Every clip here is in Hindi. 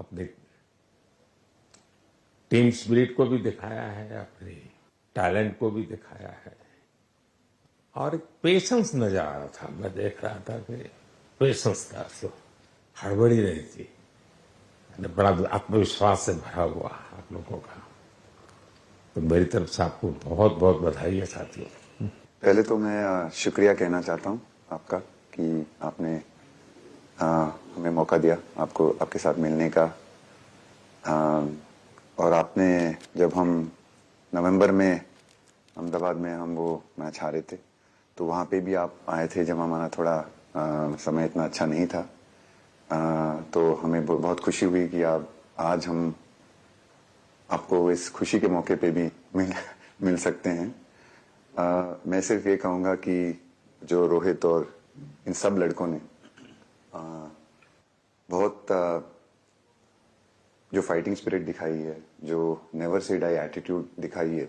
अपने टीम स्पिरिट को भी दिखाया है, अपने टैलेंट को भी दिखाया है और एक पेशेंस नजर आ रहा था। मैं देख रहा था कि पेशेंस था, तो हड़बड़ी नहीं थी, बड़ा आत्मविश्वास से भरा हुआ आप लोगों का। तो मेरी तरफ से आपको बहुत बहुत बधाई है साथियों। पहले तो मैं शुक्रिया कहना चाहता हूँ आपका कि आपने हमें मौका दिया आपको आपके साथ मिलने का। और आपने जब हम नवंबर में अहमदाबाद में हम वो मैच हारे थे तो वहाँ पे भी आप आए थे जब हमारा थोड़ा समय इतना अच्छा नहीं था। तो हमें बहुत खुशी हुई कि आप आज हम आपको इस खुशी के मौके पे भी मिल सकते हैं। मैं सिर्फ ये कहूँगा कि जो रोहित और इन सब लड़कों ने बहुत जो फाइटिंग स्पिरिट दिखाई है, जो नेवर से डाई एटीट्यूड दिखाई है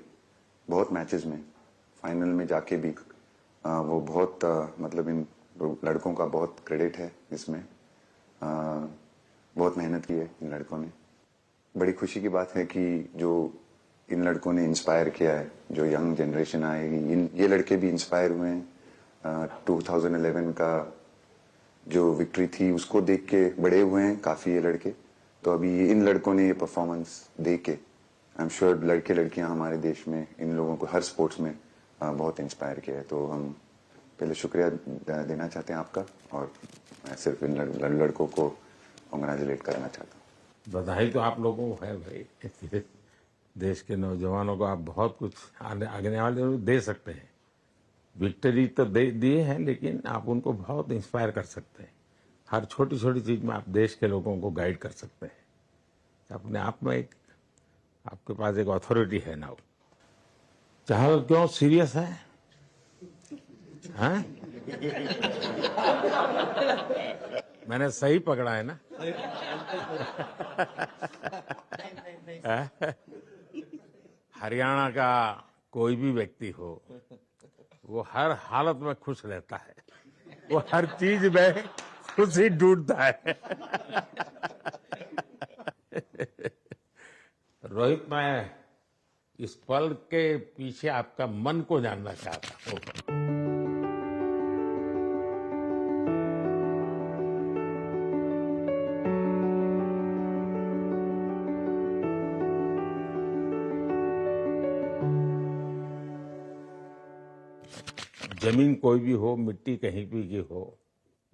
बहुत मैचेस में, फाइनल में जाके भी वो बहुत मतलब इन लड़कों का बहुत क्रेडिट है इसमें। बहुत मेहनत की है इन लड़कों ने। बड़ी खुशी की बात है कि जो इन लड़कों ने इंस्पायर किया है, जो यंग जनरेशन आएगी, ये लड़के भी इंस्पायर हुए हैं। 2011 का जो विक्ट्री थी उसको देख के बड़े हुए हैं काफी ये लड़के। तो अभी इन लड़कों ने ये परफॉर्मेंस दे के आई एम श्योर लड़के लड़कियां हमारे देश में इन लोगों को हर स्पोर्ट्स में बहुत इंस्पायर किया है। तो हम पहले शुक्रिया देना चाहते हैं आपका और मैं सिर्फ इन लड़कों को कांग्रेचुलेट करना चाहता हूँ। बधाई तो आप लोगों को है भाई। देश के नौजवानों को आप बहुत कुछ आगे वाले दे सकते हैं। विक्ट्री तो दिए हैं, लेकिन आप उनको बहुत इंस्पायर कर सकते हैं। हर छोटी छोटी चीज में आप देश के लोगों को गाइड कर सकते हैं। अपने आप में एक आपके पास एक अथॉरिटी है ना। चाहे क्यों सीरियस है, हैं? मैंने सही पकड़ा है ना? हरियाणा का कोई भी व्यक्ति हो, वो हर हालत में खुश रहता है, वो हर चीज में खुशी ढूंढता है। रोहित, मैं इस पल के पीछे आपका मन को जानना चाहता हूँ। जमीन कोई भी हो, मिट्टी कहीं भी की हो,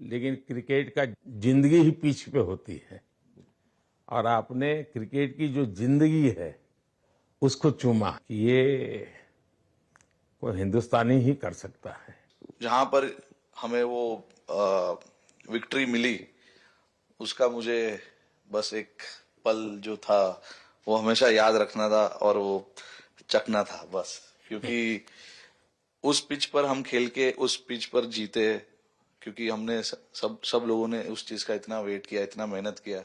लेकिन क्रिकेट का जिंदगी ही पिच पे होती है। और आपने क्रिकेट की जो जिंदगी है उसको चुमा कि ये कोई हिंदुस्तानी ही कर सकता है। जहां पर हमें वो विक्ट्री मिली, उसका मुझे बस एक पल जो था वो हमेशा याद रखना था और वो चखना था बस। क्योंकि उस पिच पर हम खेल के उस पिच पर जीते, क्योंकि हमने सब लोगों ने उस चीज का इतना वेट किया, इतना मेहनत किया।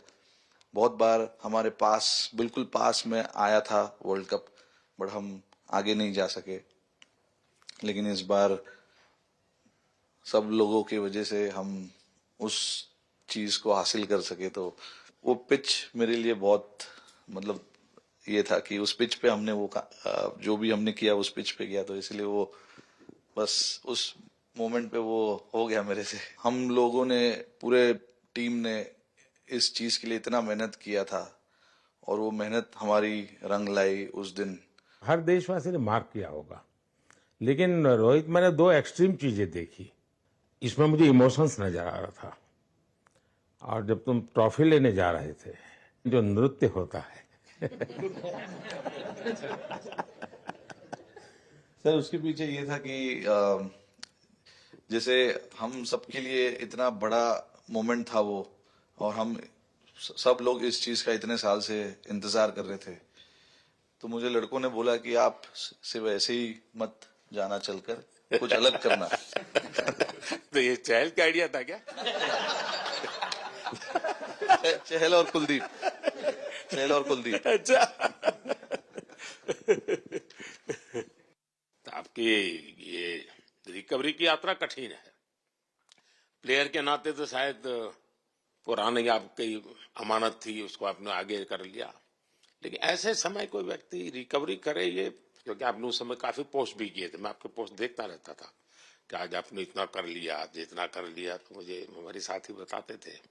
बहुत बार हमारे पास, बिल्कुल पास में आया था वर्ल्ड कप, बट हम आगे नहीं जा सके। लेकिन इस बार सब लोगों की वजह से हम उस चीज को हासिल कर सके। तो वो पिच मेरे लिए बहुत मतलब ये था कि उस पिच पे हमने वो जो भी हमने किया उस पिच पे किया, तो इसलिए वो बस उस मोमेंट पे वो हो गया मेरे से। हम लोगों ने, पूरे टीम ने इस चीज के लिए इतना मेहनत किया था और वो मेहनत हमारी रंग लाई उस दिन। हर देशवासी ने मार्क किया होगा, लेकिन रोहित, मैंने दो एक्सट्रीम चीजें देखी। इसमें मुझे इमोशंस नजर आ रहा था। और जब तुम ट्रॉफी लेने जा रहे थे, जो नृत्य होता है सर, उसके पीछे ये था कि जैसे हम सबके लिए इतना बड़ा मोमेंट था वो, और हम सब लोग इस चीज का इतने साल से इंतजार कर रहे थे। तो मुझे लड़कों ने बोला कि आप सिर्फ ऐसे ही मत जाना, चलकर कुछ अलग करना। तो ये चहल का आइडिया था क्या? चहल और कुलदीप, चहल और कुलदीप। अच्छा। तो आपकी ये रिकवरी की यात्रा कठिन है। प्लेयर के नाते तो शायद पुरानी आपकी अमानत थी उसको आपने आगे कर लिया। लेकिन ऐसे समय कोई व्यक्ति रिकवरी करे, ये क्योंकि आपने उस समय काफी पोस्ट भी किए थे, मैं आपके पोस्ट देखता रहता था कि आज आपने इतना कर लिया, आज इतना कर लिया, तो मुझे हमारे साथी बताते थे।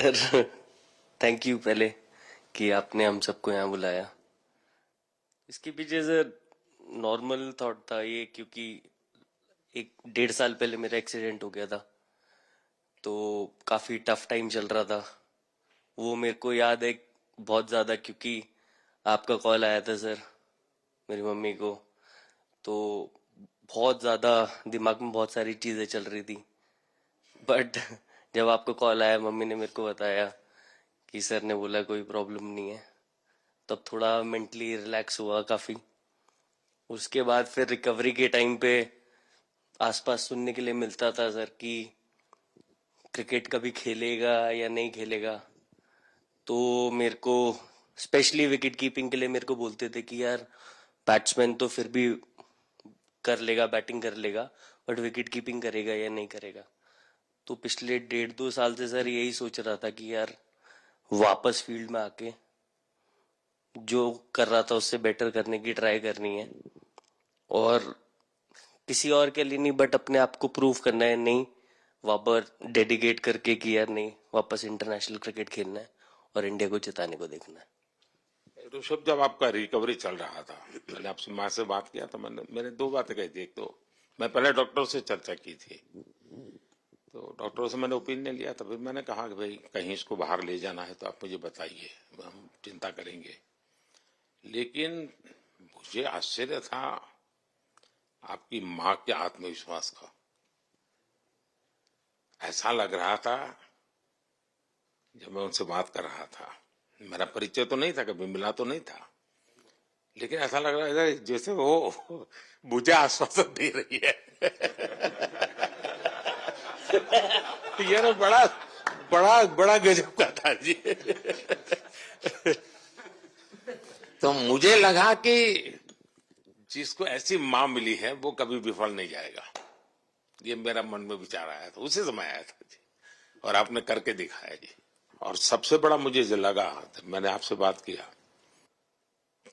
सर थैंक यू पहले कि आपने हम सबको यहाँ बुलाया। इसके पीछे सर नॉर्मल थॉट था ये, क्योंकि 1-1.5 साल पहले मेरा एक्सीडेंट हो गया था, तो काफी टफ टाइम चल रहा था। वो मेरे को याद है बहुत ज्यादा, क्योंकि आपका कॉल आया था सर मेरी मम्मी को, तो बहुत ज्यादा दिमाग में बहुत सारी चीजें चल रही थी। बट जब आपको कॉल आया, मम्मी ने मेरे को बताया कि सर ने बोला कोई प्रॉब्लम नहीं है, तब थोड़ा मेंटली रिलैक्स हुआ काफी। उसके बाद फिर रिकवरी के टाइम पे आसपास सुनने के लिए मिलता था सर कि क्रिकेट कभी खेलेगा या नहीं खेलेगा, तो मेरे को स्पेशली विकेट कीपिंग के लिए मेरे को बोलते थे कि यार बैट्समैन तो फिर भी कर लेगा, बैटिंग कर लेगा, बट विकेट कीपिंग करेगा या नहीं करेगा। तो पिछले 1.5-2 साल से सर यही सोच रहा था कि यार वापस फील्ड में आके जो कर रहा था उससे बेटर करने की ट्राई करनी है, और किसी और के लिए नहीं बट अपने आप को प्रूव करना है, नहीं वापस डेडिकेट करके कि यार नहीं, वापस इंटरनेशनल क्रिकेट खेलना है और इंडिया को जिताने को देखना है। ऋषभ, जब आपका रिकवरी चल रहा था, मैंने आपसे माँ से बात किया तो मैंने दो बातें कही थी। एक तो मैं पहले डॉक्टर से चर्चा की थी, तो डॉक्टरों से मैंने ओपिनियन लिया था, फिर मैंने कहा कि भाई कहीं इसको बाहर ले जाना है तो आप मुझे बताइए, हम चिंता करेंगे। लेकिन मुझे आश्चर्य था आपकी माँ के आत्मविश्वास का। ऐसा लग रहा था जब मैं उनसे बात कर रहा था, मेरा परिचय तो नहीं था, कभी मिला तो नहीं था, लेकिन ऐसा लग रहा है जैसे वो मुझे आश्वासन दे रही है। ये ना बड़ा बड़ा बड़ा गजब का था जी। तो मुझे लगा कि जिसको ऐसी मां मिली है वो कभी विफल नहीं जाएगा, ये मेरा मन में विचार आया था, उसी समय आया था जी, और आपने करके दिखाया जी। और सबसे बड़ा मुझे जो लगा, मैंने आपसे बात किया,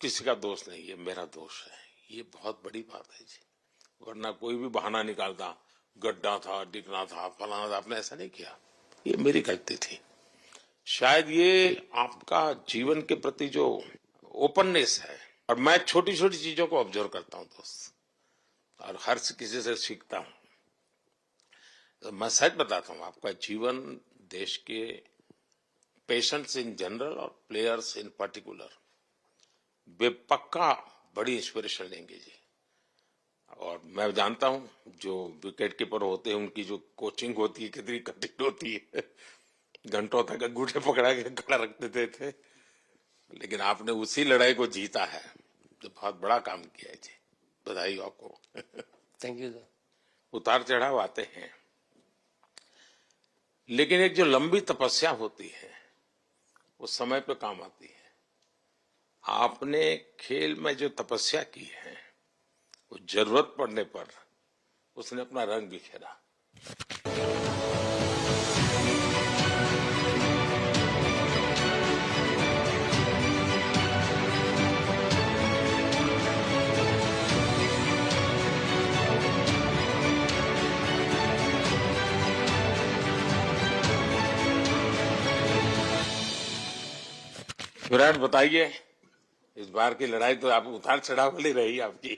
किसी का दोष नहीं, ये मेरा दोष है, ये बहुत बड़ी बात है जी। वरना कोई भी बहाना निकालता, गड्ढा था, डिगना था, फलाना था, आपने ऐसा नहीं किया, ये मेरी गलती थी। शायद ये आपका जीवन के प्रति जो ओपननेस है, और मैं छोटी छोटी चीजों को ऑब्जर्व करता हूं दोस्त, और हर किसी से सीखता हूं। तो मैं सच बताता हूं, आपका जीवन देश के पेशेंट्स इन जनरल और प्लेयर्स इन पर्टिकुलर वे पक्का बड़ी इंस्पिरेशन लेंगे जी। और मैं जानता हूं जो विकेट कीपर होते हैं उनकी जो कोचिंग होती है कितनी कठिन होती है, घंटों तक अंगूठे पकड़ा के खड़ा रख देते थे, लेकिन आपने उसी लड़ाई को जीता है, जो बहुत बड़ा काम किया है जी, बधाई हो आपको। Thank you sir. उतार चढ़ाव आते हैं, लेकिन एक जो लंबी तपस्या होती है वो समय पे काम आती है। आपने खेल में जो तपस्या की है वो जरूरत पड़ने पर उसने अपना रंग बिखेरा। विराट, बताइए, इस बार की लड़ाई तो आप उतार चढ़ाव वाली रही आपकी।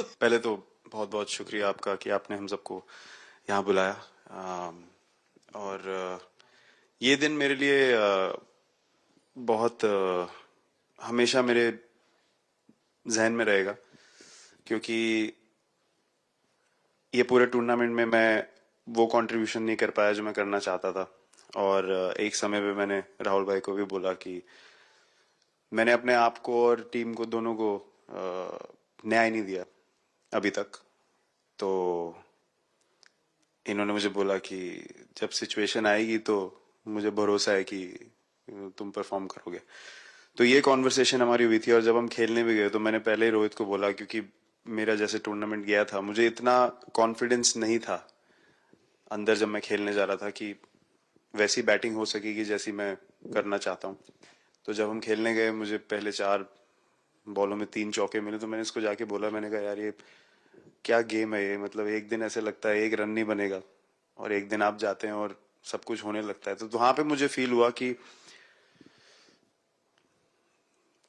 पहले तो बहुत बहुत शुक्रिया आपका कि आपने हम सबको यहाँ बुलाया, और ये दिन मेरे लिए बहुत हमेशा मेरे जहन में रहेगा, क्योंकि ये पूरे टूर्नामेंट में मैं वो कंट्रीब्यूशन नहीं कर पाया जो मैं करना चाहता था। और एक समय पे मैंने राहुल भाई को भी बोला कि मैंने अपने आप को और टीम को दोनों को न्याय नहीं दिया अभी तक। तो इन्होंने मुझे बोला कि जब सिचुएशन आएगी तो मुझे भरोसा है कि तुम परफॉर्म करोगे। तो ये कॉन्वर्सेशन हमारी हुई थी और जब हम खेलने भी गए तो मैंने पहले ही रोहित को बोला, क्योंकि मेरा जैसे टूर्नामेंट गया था मुझे इतना कॉन्फिडेंस नहीं था अंदर जब मैं खेलने जा रहा था कि वैसी बैटिंग हो सकेगी जैसी मैं करना चाहता हूँ। तो जब हम खेलने गए मुझे पहले 4 बॉलों में 3 चौके मिले, तो मैंने इसको जाके बोला, मैंने कहा यार ये क्या गेम है ये, मतलब एक दिन ऐसे लगता है 1 रन नहीं बनेगा और एक दिन आप जाते हैं और सब कुछ होने लगता है। तो वहां पे मुझे फील हुआ कि,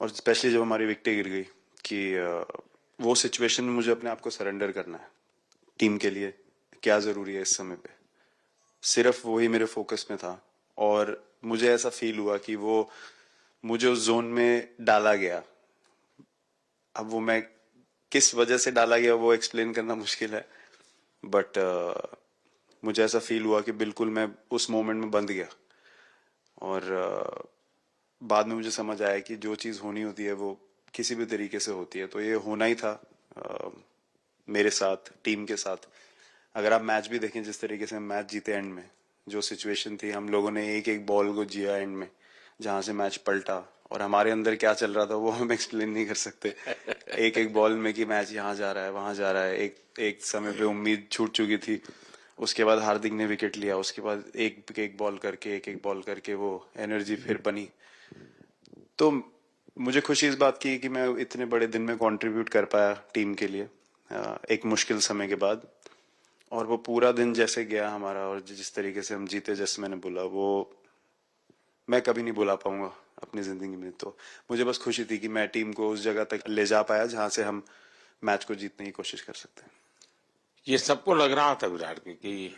और स्पेशली जब हमारी विकेटें गिर गई, कि वो सिचुएशन में मुझे अपने आप को सरेंडर करना है। टीम के लिए क्या जरूरी है इस समय पे, सिर्फ वही मेरे फोकस में था। और मुझे ऐसा फील हुआ कि वो मुझे उस जोन में डाला गया। अब वो मैं किस वजह से डाला गया वो एक्सप्लेन करना मुश्किल है, बट मुझे ऐसा फील हुआ कि बिल्कुल मैं उस मोमेंट में बंध गया। और बाद में मुझे समझ आया कि जो चीज होनी होती है वो किसी भी तरीके से होती है। तो ये होना ही था मेरे साथ, टीम के साथ। अगर आप मैच भी देखें, जिस तरीके से हम मैच जीते एंड में, जो सिचुएशन थी, हम लोगों ने एक एक बॉल को जिया एंड में, जहां से मैच पलटा, और हमारे अंदर क्या चल रहा था वो हम एक्सप्लेन नहीं कर सकते। एक एक बॉल में कि मैच यहाँ जा रहा है वहां जा रहा है। एक समय पे उम्मीद छूट चुकी थी, उसके बाद हार्दिक ने विकेट लिया, उसके बाद एक एक बॉल करके वो एनर्जी फिर बनी। तो मुझे खुशी इस बात की कि मैं इतने बड़े दिन में कंट्रीब्यूट कर पाया टीम के लिए एक मुश्किल समय के बाद। और वो पूरा दिन जैसे गया हमारा और जिस तरीके से हम जीते, जैसे मैंने बोला, वो मैं कभी नहीं भुला पाऊंगा अपनी जिंदगी में। तो मुझे बस खुशी थी कि मैं टीम को उस जगह तक ले जा पाया जहां से हम मैच को जीतने की कोशिश कर सकते हैं। ये सबको लग रहा था विराट को कि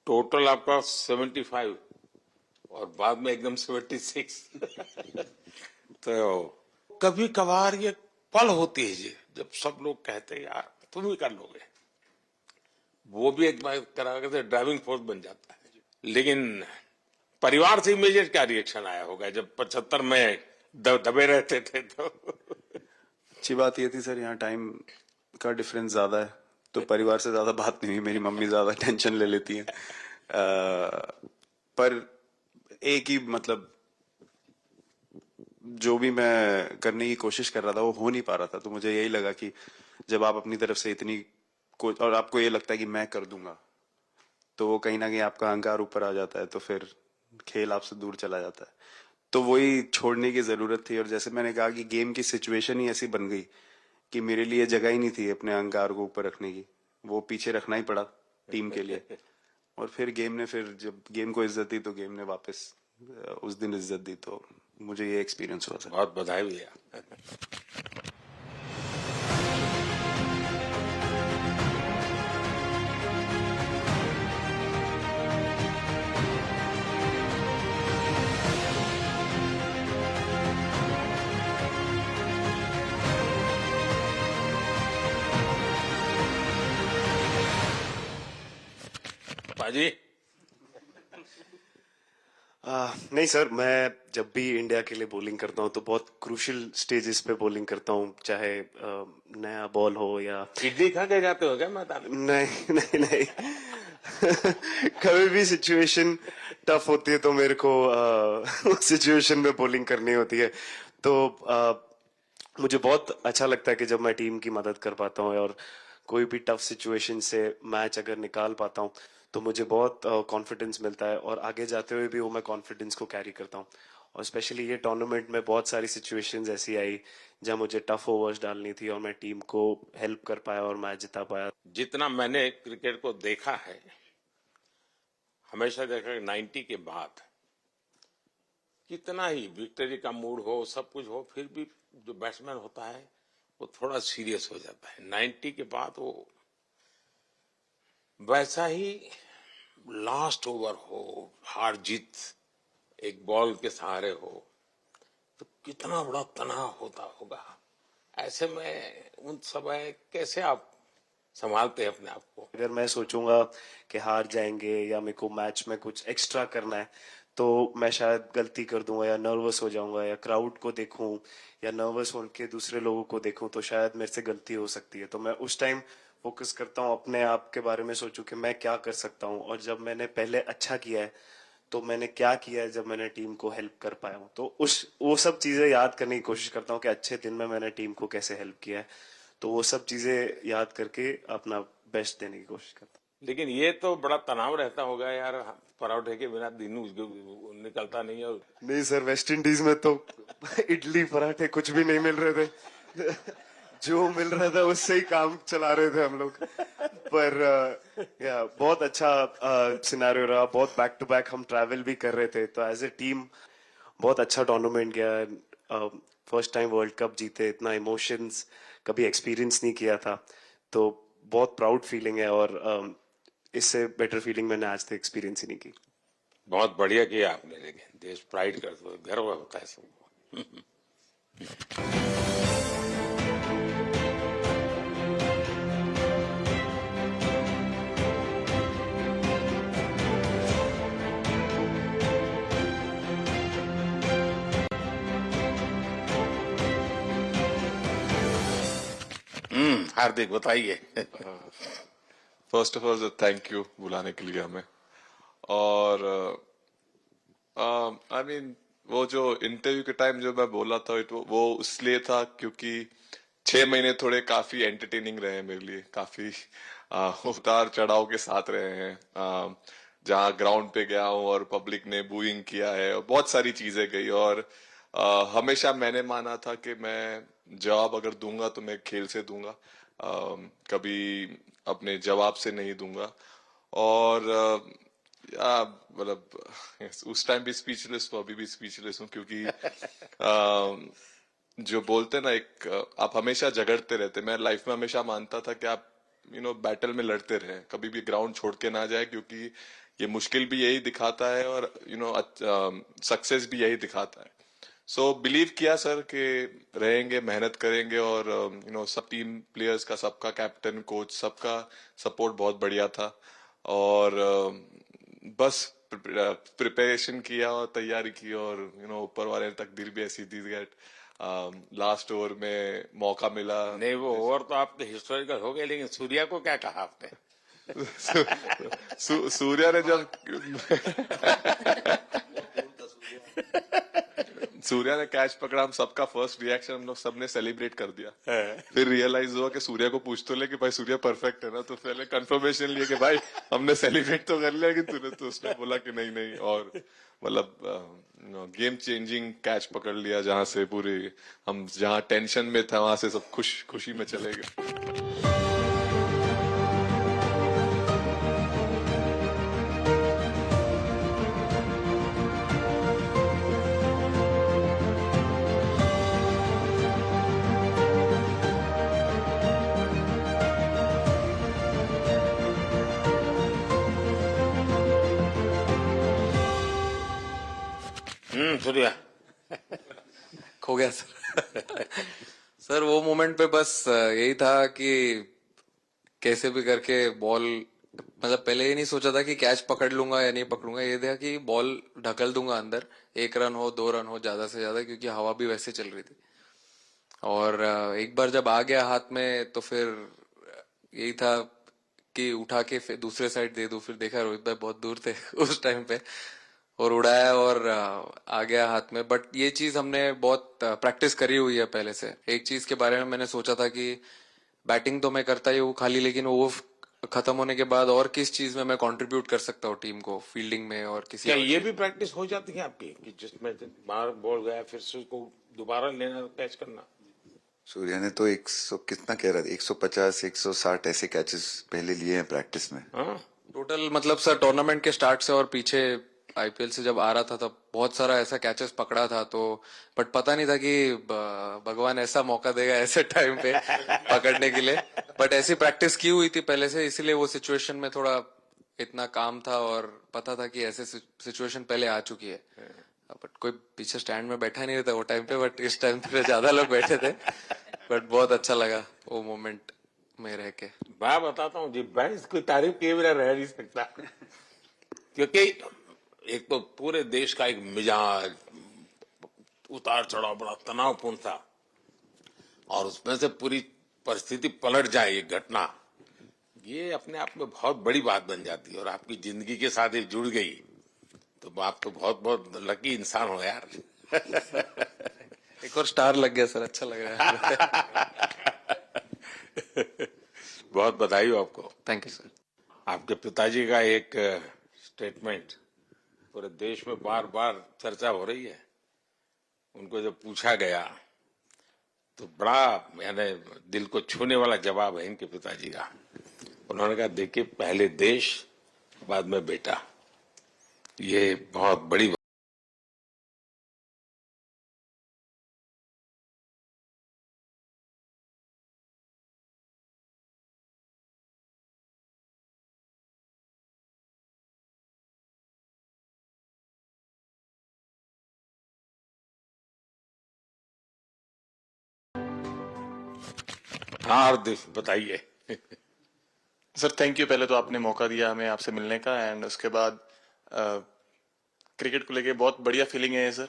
टोटल आपका 75 और बाद में एकदम 76। तो कभी कभार ये पल होती है जी, जब सब लोग कहते हैं यार तुम ही कर लोगे, वो भी एक बार करा के ड्राइविंग फोर्स बन जाता है। लेकिन परिवार से इमीडिएट क्या रिएक्शन आया होगा जब 75 में दबे रहते थे? तो अच्छी बात ये थी सर, यहाँ टाइम का डिफरेंस ज्यादा है, तो परिवार से ज्यादा बात नहीं हुई। मेरी मम्मी ज्यादा टेंशन ले लेती हैं। पर एक ही, मतलब जो भी मैं करने की कोशिश कर रहा था वो हो नहीं पा रहा था। तो मुझे यही लगा कि जब आप अपनी तरफ से इतनी और आपको ये लगता है कि मैं कर दूंगा, तो वो कहीं ना कहीं आपका अहंकार ऊपर आ जाता है, तो फिर खेल आपसे दूर चला जाता है। तो वही छोड़ने की जरूरत थी। और जैसे मैंने कहा कि गेम की सिचुएशन ही ऐसी बन गई कि मेरे लिए जगह ही नहीं थी अपने अहंकार को ऊपर रखने की, वो पीछे रखना ही पड़ा टीम के लिए। और फिर गेम ने, फिर जब गेम को इज्जत दी तो गेम ने वापस उस दिन इज्जत दी। तो मुझे ये एक्सपीरियंस हुआ सर। बहुत बधाई भैया। पाजी नहीं सर, मैं जब भी इंडिया के लिए बॉलिंग करता हूँ तो बहुत क्रूशियल स्टेजेस पे बॉलिंग करता हूँ, चाहे नया बॉल हो या इडली खा के जाते हो क्या मैदान में? नहीं नहीं नहीं। कभी भी सिचुएशन टफ होती है तो मेरे को उस सिचुएशन में बॉलिंग करनी होती है। तो मुझे बहुत अच्छा लगता है कि जब मैं टीम की मदद कर पाता हूँ और कोई भी टफ सिचुएशन से मैच अगर निकाल पाता हूँ तो मुझे बहुत कॉन्फिडेंस मिलता है और आगे जाते हुए भी वो मैं कॉन्फिडेंस को कैरी करता हूँ। और स्पेशली ये टूर्नामेंट में बहुत सारी सिचुएशंस ऐसी आई जहाँ मुझे टफ ओवर्स डालनी थी और मैं टीम को हेल्प कर पाया और मैच जिता पाया। जितना मैंने क्रिकेट को देखा है, हमेशा देखा 90 के बाद कितना ही विक्ट्री का मूड हो, सब कुछ हो, फिर भी जो बैट्समैन होता है वो थोड़ा सीरियस हो जाता है। 90 के बाद वो वैसा ही लास्ट ओवर हो, हार जीत एक बॉल के सहारे हो, तो कितना बड़ा तनाव होता होगा। ऐसे में उन समय कैसे आप संभालते हैं अपने आप को? अगर मैं सोचूंगा कि हार जाएंगे या मेरे को मैच में कुछ एक्स्ट्रा करना है तो मैं शायद गलती कर दूंगा या नर्वस हो जाऊंगा या क्राउड को देखूं या नर्वस होकर दूसरे लोगों को देखूं तो शायद मेरे से गलती हो सकती है। तो मैं उस टाइम फोकस करता हूँ अपने आप के बारे में, सोचूं कि मैं क्या कर सकता हूँ, और जब मैंने पहले अच्छा किया है तो मैंने क्या किया है जब मैंने टीम को हेल्प कर पाया हूँ। तो वो सब चीजें याद करने की कोशिश करता हूँ कि अच्छे दिन में मैंने टीम को कैसे हेल्प किया है। तो वो सब चीजें याद करके अपना बेस्ट देने की कोशिश करता हूँ। लेकिन ये तो बड़ा तनाव रहता होगा यार, पराठे के बिना दिन निकलता नहीं है। नहीं सर, वेस्ट इंडीज में तो इडली पराठे कुछ भी नहीं मिल रहे थे। जो मिल रहा था उससे ही काम चला रहे थे हम लोग। पर या बहुत अच्छा सिनेरियो रहा, बहुत बैक टू बैक हम ट्रैवल भी कर रहे थे, तो एज ए टीम बहुत अच्छा टूर्नामेंट गया। फर्स्ट टाइम वर्ल्ड कप जीते, इतना इमोशंस कभी एक्सपीरियंस नहीं किया था, तो बहुत प्राउड फीलिंग है, और इससे बेटर फीलिंग मैंने आज तक एक्सपीरियंस ही नहीं की। बहुत बढ़िया किया आपने, लेकिन देश प्राइड करते हो, गर्व होता है सबको। हार्दिक बताइए। First of all thank you बुलाने के लिए हमें। और आई मीन वो जो इंटरव्यू के टाइम जो मैं बोला था वो इसलिए था क्योंकि 6 महीने थोड़े काफी एंटरटेनिंग रहे हैं मेरे लिए, काफी उतार चढ़ाव के साथ रहे हैं। जहाँ ग्राउंड पे गया हूँ और पब्लिक ने बूइंग किया है और बहुत सारी चीजें गई, और हमेशा मैंने माना था कि मैं जवाब अगर दूंगा तो मैं खेल से दूंगा, कभी अपने जवाब से नहीं दूंगा। और या मतलब उस टाइम भी स्पीचलेस हूँ, अभी भी स्पीचलेस हूँ, क्योंकि जो बोलते ना एक आप हमेशा झगड़ते रहते। मैं लाइफ में हमेशा मानता था कि आप बैटल में लड़ते रहें, कभी भी ग्राउंड छोड़ के ना जाए, क्योंकि ये मुश्किल भी यही दिखाता है और सक्सेस भी यही दिखाता है। सो बिलीव किया सर कि रहेंगे, मेहनत करेंगे, और सब टीम प्लेयर्स का, सबका कैप्टन कोच सबका सपोर्ट बहुत बढ़िया था, और बस प्रिपरेशन किया और तैयारी की, और ऊपर वाले ने तकदीर भी ऐसी दी गेट लास्ट ओवर में मौका मिला। नहीं, वो ओवर तो आपके हिस्टोरिकल हो गए, लेकिन सूर्या को क्या कहा आपने? सूर्या ने जब सूर्या ने कैच पकड़ा, हम सबका फर्स्ट रिएक्शन हम लोग सबने सेलिब्रेट कर दिया। फिर रियलाइज हुआ कि सूर्या को पूछ तो ले कि भाई सूर्या परफेक्ट है ना, तो पहले कंफर्मेशन लिए कि भाई हमने सेलिब्रेट तो कर लिया, कि तूने, तो उसने बोला कि नहीं नहीं, और मतलब गेम चेंजिंग कैच पकड़ लिया, जहां से पूरी हम जहां टेंशन में था वहां से सब खुशी में चले गए। सूर्या खो गया सर। सर वो मोमेंट पे बस यही था कि कैसे भी करके बॉल, मतलब पहले ये नहीं सोचा था कि कैच पकड़ लूंगा या नहीं पकड़ूंगा, ये था कि बॉल ढकल दूंगा अंदर, 1 रन हो 2 रन हो ज्यादा से ज्यादा, क्योंकि हवा भी वैसे चल रही थी। और एक बार जब आ गया हाथ में तो फिर यही था कि उठा के फिर दूसरे साइड दे दूं। फिर देखा रोहित भाई बहुत दूर थे उस टाइम पे, और उड़ाया और आ गया हाथ में। बट ये चीज हमने बहुत प्रैक्टिस करी हुई है पहले से। एक चीज के बारे में मैंने सोचा था कि बैटिंग तो मैं करता ही हूँ खाली, लेकिन वो खत्म होने के बाद और किस चीज में मैं कंट्रीब्यूट कर सकता हूँ टीम को, फील्डिंग में और किसी क्या और ये चीज भी प्रैक्टिस हो जाती है आपकी, कि जिसमें बाहर बॉल गया फिर से उसको दोबारा लेना, कैच करना? सूर्या ने तो 100 कितना कह रहा था, 150 160 ऐसे कैचेस पहले लिए हैं प्रैक्टिस में। हाँ, टोटल मतलब सर टूर्नामेंट के स्टार्ट से और पीछे आईपीएल से जब आ रहा था तब बहुत सारा ऐसा कैचेस पकड़ा था। तो बट पता नहीं था कि भगवान ऐसा मौका देगा ऐसे टाइम पे पकड़ने के लिए। बट ऐसी प्रैक्टिस की हुई थी पहले से, इसीलिए वो सिचुएशन में थोड़ा इतना काम था और पता था कि ऐसे सिचुएशन पहले आ चुकी है। बट कोई पीछे स्टैंड में बैठा नहीं रहता वो टाइम पे, बट इस टाइम पे ज्यादा लोग बैठे थे। बट बहुत अच्छा लगा वो मोमेंट में रह के। मैं बताता हूँ जी, मैं इसकी तारीफ किए बिना रह नहीं सकता, क्योंकि एक तो पूरे देश का एक मिजाज उतार चढ़ाव बड़ा तनावपूर्ण था, और उसमें से पूरी परिस्थिति पलट जाए, ये घटना, ये अपने आप में बहुत बड़ी बात बन जाती है और आपकी जिंदगी के साथ ये जुड़ गई तो आप तो बहुत बहुत लकी इंसान हो यार। एक और स्टार लग गया सर, अच्छा लग रहा है। बहुत बधाई हो आपको। Thank you sir. आपके पिताजी का एक स्टेटमेंट पूरे देश में बार बार चर्चा हो रही है। उनको जब पूछा गया तो बड़ा यानी दिल को छूने वाला जवाब है इनके पिताजी का। उन्होंने कहा, देखिए पहले देश बाद में बेटा, ये बहुत बड़ी बात। हाँ हरदीप बताइए। सर थैंक यू, पहले तो आपने मौका दिया हमें आपसे मिलने का, एंड उसके बाद क्रिकेट को लेके बहुत बढ़िया फीलिंग है सर।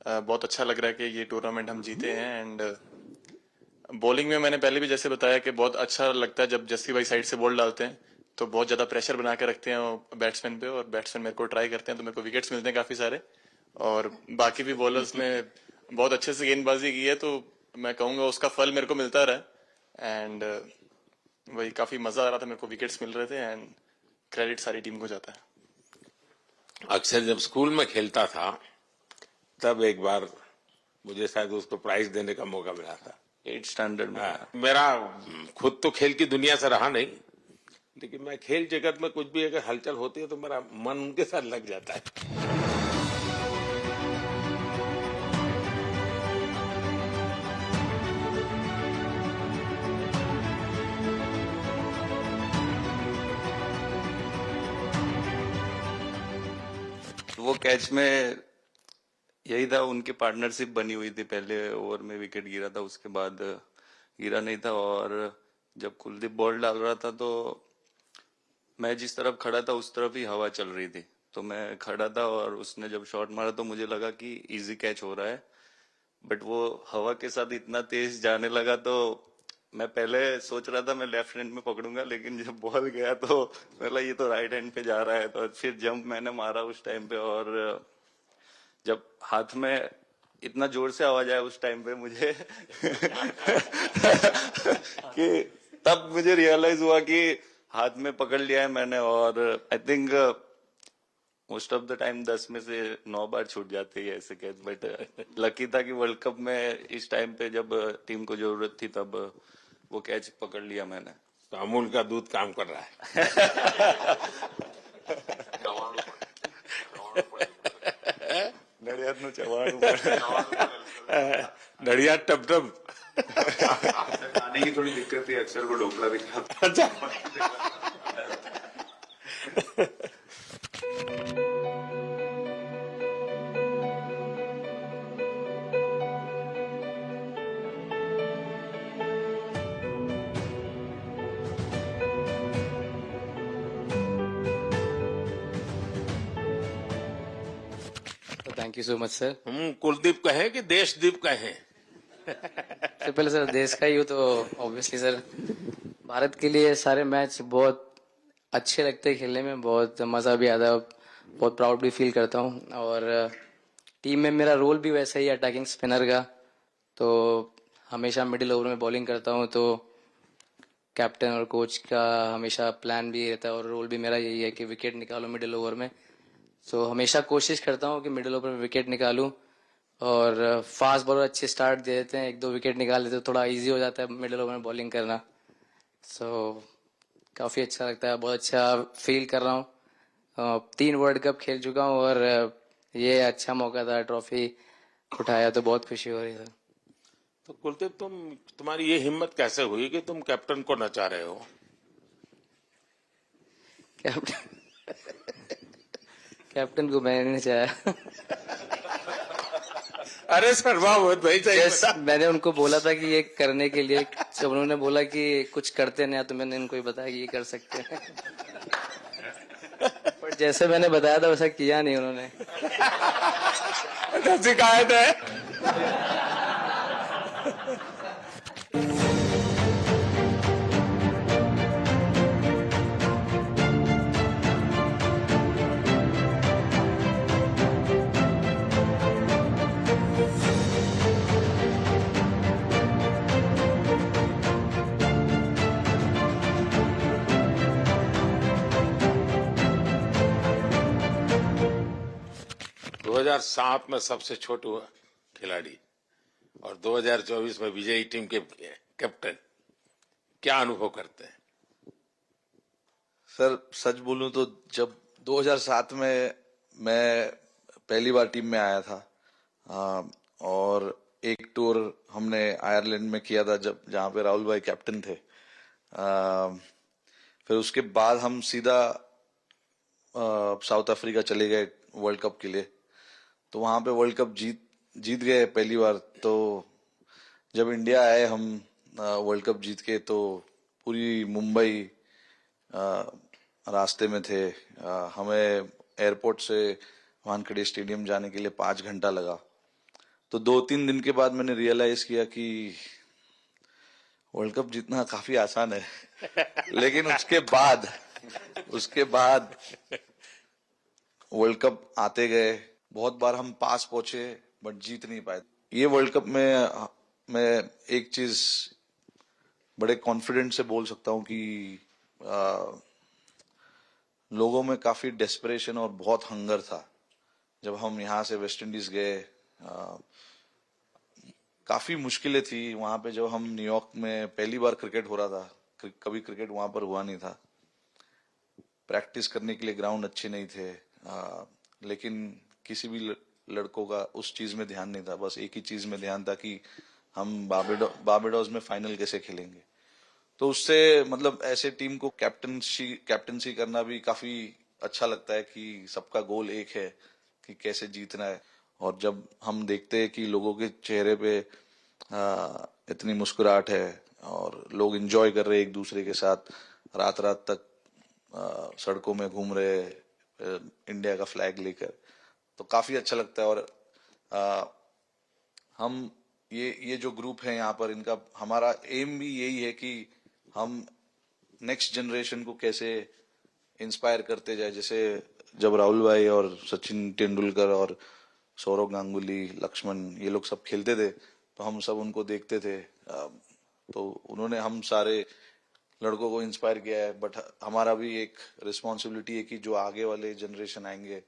बहुत अच्छा लग रहा है कि ये टूर्नामेंट हम जीते हैं। एंड बॉलिंग में मैंने पहले भी जैसे बताया कि बहुत अच्छा लगता है जब जस्सी भाई साइड से बॉल डालते हैं, तो बहुत ज्यादा प्रेशर बना के रखते हैं बैट्समैन पे, और बैट्समैन मेरे को ट्राई करते हैं तो मेरे को विकेट्स मिलते हैं काफी सारे। और बाकी भी बॉलर्स ने बहुत अच्छे से गेंदबाजी की है, तो मैं कहूंगा उसका फल मेरे को मिलता रहा। एंड वही काफी मजा आ रहा था, मेरे को विकेट्स मिल रहे थे, एंड क्रेडिट सारी टीम को जाता है। अक्सर जब स्कूल में खेलता था तब एक बार मुझे शायद उसको प्राइज देने का मौका मिला था 8th स्टैंडर्ड में। मेरा खुद तो खेल की दुनिया से रहा नहीं, लेकिन मैं खेल जगत में कुछ भी अगर हलचल होती है तो मेरा मन उनके साथ लग जाता है। वो कैच में यही था, उनकी पार्टनरशिप बनी हुई थी। पहले ओवर में विकेट गिरा था, उसके बाद गिरा नहीं था, और जब कुलदीप बॉल डाल रहा था तो मैं जिस तरफ खड़ा था उस तरफ ही हवा चल रही थी, तो मैं खड़ा था और उसने जब शॉट मारा तो मुझे लगा कि इजी कैच हो रहा है, बट वो हवा के साथ इतना तेज जाने लगा तो मैं पहले सोच रहा था मैं लेफ्ट हैंड में पकड़ूंगा, लेकिन जब बॉल गया तो बोला ये तो राइट हैंड पे जा रहा है, तो फिर जंप मैंने मारा उस टाइम पे, और जब हाथ में इतना जोर से आवाज आया उस टाइम पे मुझे कि तब मुझे रियलाइज हुआ कि हाथ में पकड़ लिया है मैंने। और I think most of the time 10 में से 9 बार छूट जाते हैं ऐसे कैच, बट लकी था कि वर्ल्ड कप में इस टाइम पे जब टीम को जरूरत थी तब वो कैच पकड़ लिया मैंने। तो अमूल का दूध काम कर रहा है। नड़ियाद नु चवाणु नड़ियाद टप टप खाने की थोड़ी दिक्कत थी, अक्सर को ढोकला भी खाता। अच्छा। Thank you so much sir. Kuldeep कहें कि देशदीप कहें? सबसे पहले सर देश का ही हो तो ऑब्वियसली सर भारत के लिए सारे मैच बहुत अच्छे लगते हैं खेलने में, बहुत मज़ा भी आता है, बहुत प्राउड भी फील करता हूँ। और टीम में मेरा रोल भी वैसा ही है अटैकिंग स्पिनर का, तो हमेशा मिडिल ओवर में बॉलिंग करता हूँ, तो कैप्टन और कोच का हमेशा प्लान भी रहता है और रोल भी मेरा यही है कि विकेट निकालो मिडिल ओवर में। सो हमेशा कोशिश करता हूँ कि मिडिल ओवर में विकेट निकालूं, और फास्ट बॉलर अच्छे स्टार्ट दे देते हैं, 1-2 विकेट निकाल देते हैं, थोड़ा इजी हो जाता है मिडिल ओवर में बॉलिंग करना। सो काफ़ी अच्छा लगता है, बहुत अच्छा फील कर रहा हूँ। 3 वर्ल्ड कप खेल चुका हूँ और ये अच्छा मौका था, ट्रॉफी उठाया तो बहुत खुशी हो रही है। तो कुलदीप तुम्हारी ये हिम्मत कैसे हुई कि तुम कैप्टन को नचा रहे हो? कैप्टन को मैंने नहीं चाहा। अरे शर्मा मत भाई, सही मैंने उनको बोला था कि ये करने के लिए, जब उन्होंने बोला कि कुछ करते नहीं तो मैंने इनको ही बताया कि ये कर सकते हैं। बट जैसे मैंने बताया था वैसा किया नहीं उन्होंने। शिकायत है। 2007 में सबसे छोटे खिलाड़ी और 2024 में विजयी टीम के कैप्टन, क्या अनुभव करते हैं? सर सच बोलूं तो जब 2007 में मैं पहली बार टीम में आया था और एक टूर हमने आयरलैंड में किया था जब जहां पे राहुल भाई कैप्टन थे। फिर उसके बाद हम सीधा साउथ अफ्रीका चले गए वर्ल्ड कप के लिए, तो वहां पे वर्ल्ड कप जीत गए पहली बार। तो जब इंडिया आए हम वर्ल्ड कप जीत के, तो पूरी मुंबई रास्ते में थे। हमें एयरपोर्ट से वानखेड़े स्टेडियम जाने के लिए 5 घंटा लगा। तो 2-3 दिन के बाद मैंने रियलाइज किया कि वर्ल्ड कप जीतना काफी आसान है। लेकिन उसके बाद वर्ल्ड कप आते गए, बहुत बार हम पास पहुंचे बट जीत नहीं पाए। ये वर्ल्ड कप में मैं एक चीज बड़े कॉन्फिडेंट से बोल सकता हूं कि लोगों में काफी डेस्परेशन और बहुत हंगर था। जब हम यहाँ से वेस्ट इंडीज गए, काफी मुश्किलें थी वहां पे। जब हम न्यूयॉर्क में पहली बार क्रिकेट हो रहा था, कभी क्रिकेट वहां पर हुआ नहीं था। प्रैक्टिस करने के लिए ग्राउंड अच्छे नहीं थे, लेकिन किसी भी लड़कों का उस चीज में ध्यान नहीं था। बस एक ही चीज में ध्यान था कि हम बारबाडोस में फाइनल कैसे खेलेंगे। तो उससे मतलब ऐसे टीम को कैप्टनसी करना भी काफी अच्छा लगता है कि सबका गोल एक है कि कैसे जीतना है। और जब हम देखते हैं कि लोगों के चेहरे पे इतनी मुस्कुराहट है और लोग एंजॉय कर रहे हैं एक दूसरे के साथ, रात रात तक सड़कों में घूम रहे इंडिया का फ्लैग लेकर, तो काफी अच्छा लगता है। और हम ये जो ग्रुप है यहाँ पर, इनका हमारा एम भी यही है कि हम नेक्स्ट जनरेशन को कैसे इंस्पायर करते जाए। जैसे जब राहुल भाई और सचिन तेंदुलकर और सौरव गांगुली, लक्ष्मण, ये लोग सब खेलते थे, तो हम सब उनको देखते थे। तो उन्होंने हम सारे लड़कों को इंस्पायर किया है। बट हमारा भी एक रिस्पॉन्सिबिलिटी है कि जो आगे वाले जनरेशन आएंगे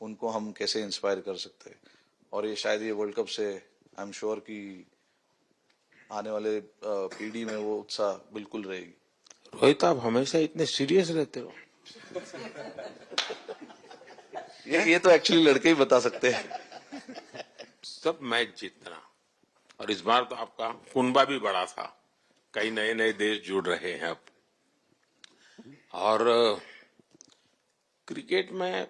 उनको हम कैसे इंस्पायर कर सकते हैं। और ये शायद ये वर्ल्ड कप से आई एम श्योर कि आने वाले पीढ़ी में वो उत्साह बिल्कुल रहेगी। रोहित, आप हमेशा इतने सीरियस रहते हो। ये तो एक्चुअली लड़के ही बता सकते हैं। सब मैच जीतना, और इस बार तो आपका कुनबा भी बड़ा था, कई नए नए देश जुड़ रहे हैं अब। और क्रिकेट में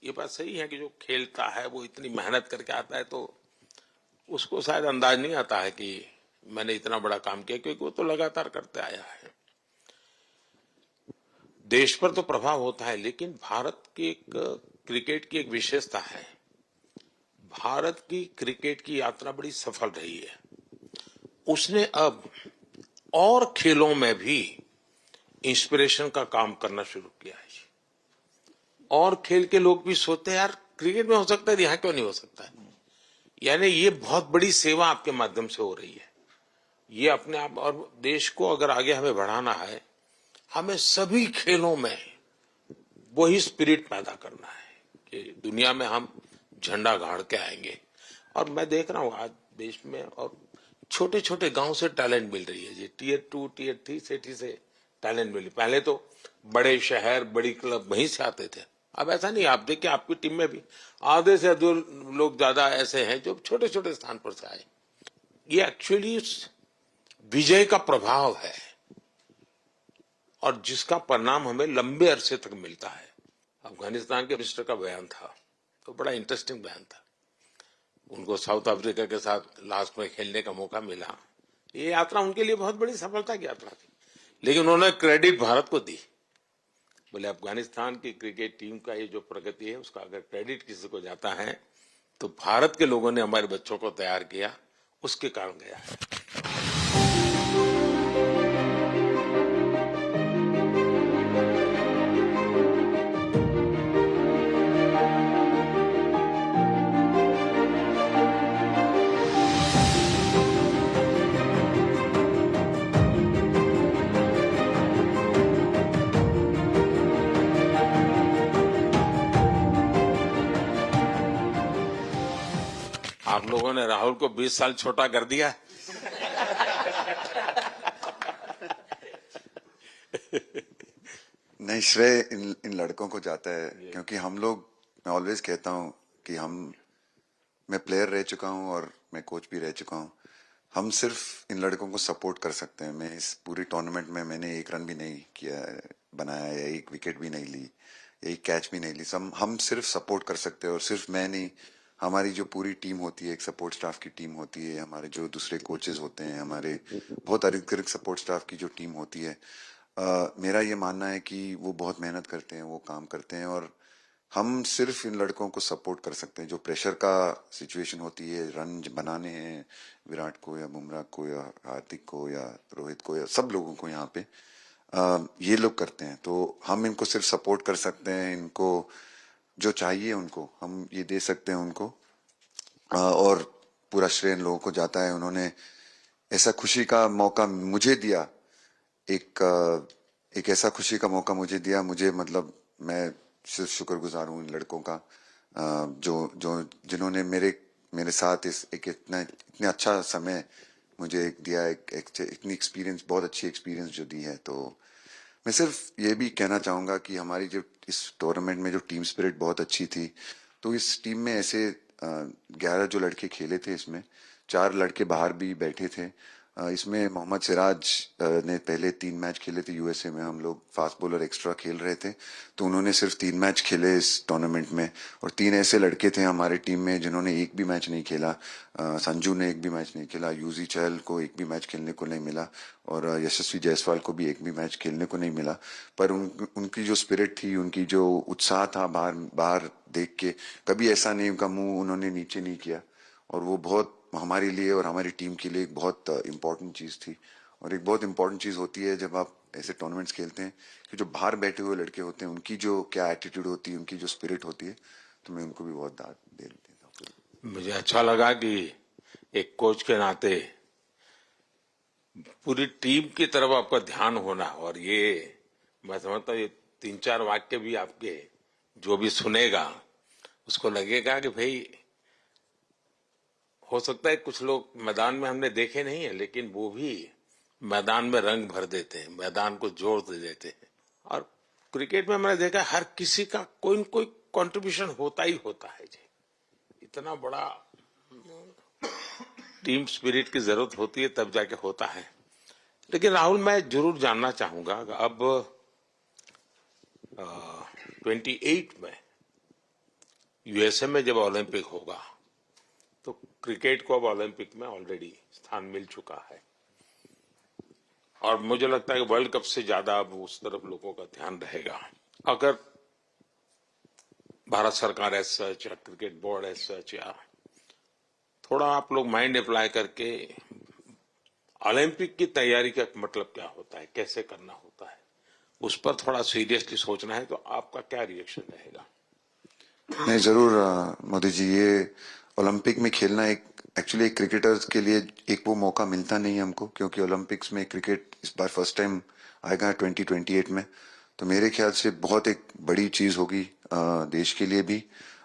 ये बात सही है कि जो खेलता है वो इतनी मेहनत करके आता है, तो उसको शायद अंदाज नहीं आता है कि मैंने इतना बड़ा काम किया, क्योंकि वो तो लगातार करते आया है। देश पर तो प्रभाव होता है, लेकिन भारत की एक क्रिकेट की एक विशेषता है। भारत की क्रिकेट की यात्रा बड़ी सफल रही है। उसने अब और खेलों में भी इंस्पिरेशन का काम करना शुरू किया है। और खेल के लोग भी सोचते हैं यार क्रिकेट में हो सकता है, यहाँ क्यों नहीं हो सकता है। यानी ये बहुत बड़ी सेवा आपके माध्यम से हो रही है। ये अपने आप, और देश को अगर आगे हमें बढ़ाना है, हमें सभी खेलों में वही स्पिरिट पैदा करना है कि दुनिया में हम झंडा गाड़ के आएंगे। और मैं देख रहा हूँ आज देश में और छोटे छोटे गांव से टैलेंट मिल रही है जी। टियर 2, टियर 3 सिटी से टैलेंट मिली। पहले तो बड़े शहर, बड़ी क्लब वहीं से आते थे, अब ऐसा नहीं। आप देखिए आपकी टीम में भी आधे से अधिक लोग ज्यादा ऐसे हैं जो छोटे छोटे स्थान पर से आए। ये एक्चुअली विजय का प्रभाव है और जिसका परिणाम हमें लंबे अरसे तक मिलता है। अफगानिस्तान के मिनिस्टर का बयान था, तो बड़ा इंटरेस्टिंग बयान था। उनको साउथ अफ्रीका के साथ लास्ट में खेलने का मौका मिला। ये यात्रा उनके लिए बहुत बड़ी सफलता की यात्रा थी, लेकिन उन्होंने क्रेडिट भारत को दी बोले अफगानिस्तान की क्रिकेट टीम का ये जो प्रगति है उसका अगर क्रेडिट किसी को जाता है तो भारत के लोगों ने हमारे बच्चों को तैयार किया, उसके कारण गया है। आप लोगों ने राहुल को 20 साल छोटा कर दिया। नहीं, श्रेय इन लड़कों को जाता है, क्योंकि हम लोग, मैं ऑलवेज कहता हूं कि मैं प्लेयर रह चुका हूं और मैं कोच भी रह चुका हूं। हम सिर्फ इन लड़कों को सपोर्ट कर सकते हैं। मैं इस पूरी टूर्नामेंट में मैंने एक रन भी नहीं किया, बनाया, या एक विकेट भी नहीं ली, या एक कैच भी नहीं ली। हम सिर्फ सपोर्ट कर सकते हैं, और सिर्फ मैं नहीं, हमारी जो पूरी टीम होती है, एक सपोर्ट स्टाफ की टीम होती है, हमारे जो दूसरे कोचेस होते हैं, हमारे बहुत अधिक सपोर्ट स्टाफ की जो टीम होती है, मेरा ये मानना है कि वो बहुत मेहनत करते हैं, वो काम करते हैं, और हम सिर्फ इन लड़कों को सपोर्ट कर सकते हैं। जो प्रेशर का सिचुएशन होती है, रन बनाने हैं विराट को या बुमराह को या हार्दिक को या रोहित को या सब लोगों को यहाँ पे, ये लोग करते हैं। तो हम इनको सिर्फ सपोर्ट कर सकते हैं, इनको जो चाहिए उनको हम ये दे सकते हैं उनको, और पूरा श्रेय इन लोगों को जाता है। उन्होंने ऐसा खुशी का मौका मुझे दिया, एक ऐसा खुशी का मौका मुझे दिया, मुझे मतलब मैं सिर्फ शुक्रगुजार हूँ इन लड़कों का, जिन्होंने मेरे साथ इतने अच्छा समय मुझे दिया, इतनी एक्सपीरियंस, बहुत अच्छी एक्सपीरियंस जो दी है। तो मैं सिर्फ ये भी कहना चाहूंगा कि हमारी जो इस टूर्नामेंट में जो टीम स्पिरिट बहुत अच्छी थी। तो इस टीम में ऐसे 11 जो लड़के खेले थे, इसमें 4 लड़के बाहर भी बैठे थे। इसमें मोहम्मद सिराज ने पहले 3 मैच खेले थे यूएसए में, हम लोग फास्ट बॉलर एक्स्ट्रा खेल रहे थे, तो उन्होंने सिर्फ 3 मैच खेले इस टूर्नामेंट में। और 3 ऐसे लड़के थे हमारे टीम में जिन्होंने एक भी मैच नहीं खेला। संजू ने एक भी मैच नहीं खेला, यूजी चहल को एक भी मैच खेलने को नहीं मिला, और यशस्वी जायसवाल को भी एक भी मैच खेलने को नहीं मिला। पर उनकी जो स्पिरिट थी, उनकी जो उत्साह था, बाहर देख के कभी ऐसा नहीं, उनका मुंह उन्होंने नीचे नहीं किया, और वो बहुत हमारे लिए और हमारी टीम के लिए एक बहुत इम्पोर्टेंट चीज थी। और एक बहुत इम्पोर्टेंट चीज होती है जब आप ऐसे टूर्नामेंट्स खेलते हैं, कि जो बाहर बैठे हुए लड़के होते हैं, उनकी जो क्या एटीट्यूड होती है, उनकी जो स्पिरिट होती है, तो मैं उनको भी बहुत दाद दे देता हूँ। मुझे अच्छा लगा कि एक कोच के नाते पूरी टीम की तरफ आपका ध्यान होना, और ये मैं समझता हूँ ये 3-4 वाक्य भी आपके जो भी सुनेगा उसको लगेगा कि भाई, हो सकता है कुछ लोग मैदान में हमने देखे नहीं है, लेकिन वो भी मैदान में रंग भर देते हैं, मैदान को जोड़ दे देते हैं। और क्रिकेट में मैंने देखा हर किसी का कोई न कोई कंट्रीब्यूशन होता ही होता है जी। इतना बड़ा टीम स्पिरिट की जरूरत होती है, तब जाके होता है। लेकिन राहुल, मैं जरूर जानना चाहूंगा, अब 28 में यूएसए में जब ओलंपिक होगा, तो क्रिकेट को अब ओलंपिक में ऑलरेडी स्थान मिल चुका है, और मुझे लगता है कि वर्ल्ड कप से ज्यादा अब उस तरफ लोगों का ध्यान रहेगा। अगर भारत सरकार एज सच या क्रिकेट बोर्ड एज सच, या थोड़ा आप लोग माइंड अप्लाई करके ओलंपिक की तैयारी का मतलब क्या होता है, कैसे करना होता है, उस पर थोड़ा सीरियसली सोचना है, तो आपका क्या रिएक्शन रहेगा? नहीं, जरूर मोदी जी, ये ओलंपिक में खेलना एक्चुअली एक क्रिकेटर्स के लिए एक वो मौका मिलता नहीं है हमको, क्योंकि ओलंपिक्स में क्रिकेट इस बार फर्स्ट टाइम आएगा 2028 में। तो मेरे ख्याल से बहुत एक बड़ी चीज होगी देश के लिए भी,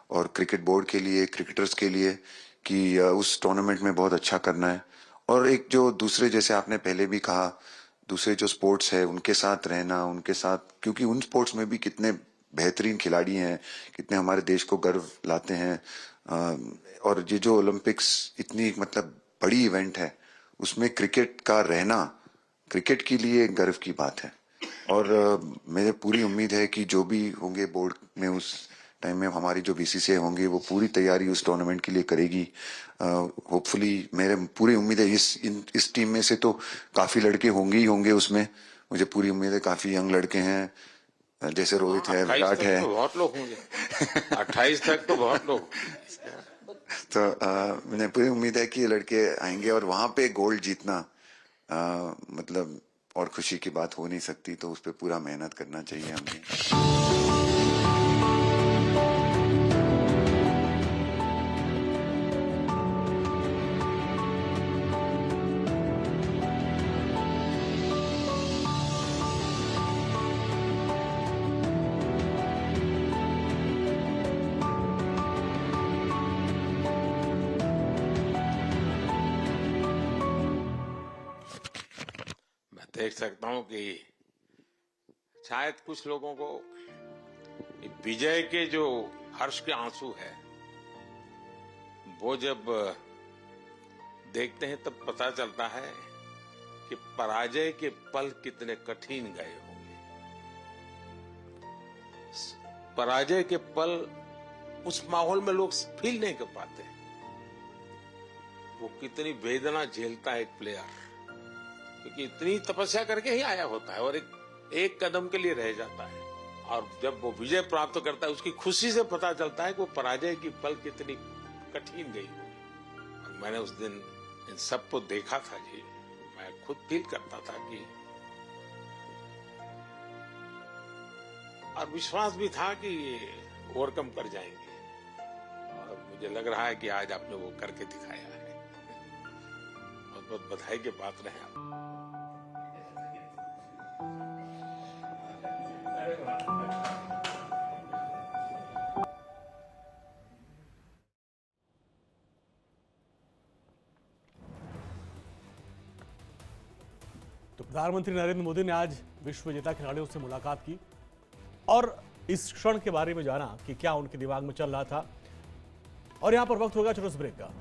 और क्रिकेट बोर्ड के लिए, क्रिकेटर्स के लिए, कि उस टूर्नामेंट में बहुत अच्छा करना है। और एक जो दूसरे, जैसे आपने पहले भी कहा, दूसरे जो स्पोर्ट्स है उनके साथ रहना, उनके साथ, क्योंकि उन स्पोर्ट्स में भी कितने बेहतरीन खिलाड़ी हैं, कितने हमारे देश को गर्व लाते हैं। और ये जो ओलंपिक्स इतनी मतलब बड़ी इवेंट है, उसमें क्रिकेट का रहना क्रिकेट के लिए गर्व की बात है। और मेरे पूरी उम्मीद है कि जो भी होंगे बोर्ड में उस टाइम में, हमारी जो बीसीसीआई होंगे, वो पूरी तैयारी उस टूर्नामेंट के लिए करेगी। होपफुली मेरे पूरी उम्मीद है इस टीम में से तो काफी लड़के होंगे ही होंगे उसमें, मुझे पूरी उम्मीद है। काफी यंग लड़के हैं, जैसे रोहित है, 28 विराट तक है, तो बहुत लोग होंगे। 28 तक तो बहुत लोग। तो मुझे पूरी उम्मीद है कि ये लड़के आएंगे और वहां पे गोल्ड जीतना मतलब और खुशी की बात हो नहीं सकती, तो उस पर पूरा मेहनत करना चाहिए हमें। मैं देख सकता हूं कि शायद कुछ लोगों को ये विजय के जो हर्ष के आंसू है, वो जब देखते हैं तब पता चलता है कि पराजय के पल कितने कठिन गए होंगे। पराजय के पल उस माहौल में लोग फील नहीं कर पाते। वो कितनी वेदना झेलता है एक प्लेयर, क्योंकि इतनी तपस्या करके ही आया होता है और एक कदम के लिए रह जाता है, और जब वो विजय प्राप्त करता है उसकी खुशी से पता चलता है कि वो पराजय की पल कितनी कठिन गई होगी। और मैंने उस दिन इन सबको देखा था जी, मैं खुद फील करता था कि, और विश्वास भी था कि ये ओवरकम कर जाएंगे, और मुझे लग रहा है कि आज आपने वो करके दिखाया है। बहुत बहुत बधाई के पात्र हैं आप। तो प्रधानमंत्री नरेंद्र मोदी ने आज विश्व विजेता खिलाड़ियों से मुलाकात की और इस क्षण के बारे में जाना कि क्या उनके दिमाग में चल रहा था। और यहां पर वक्त होगा छोटे से ब्रेक का।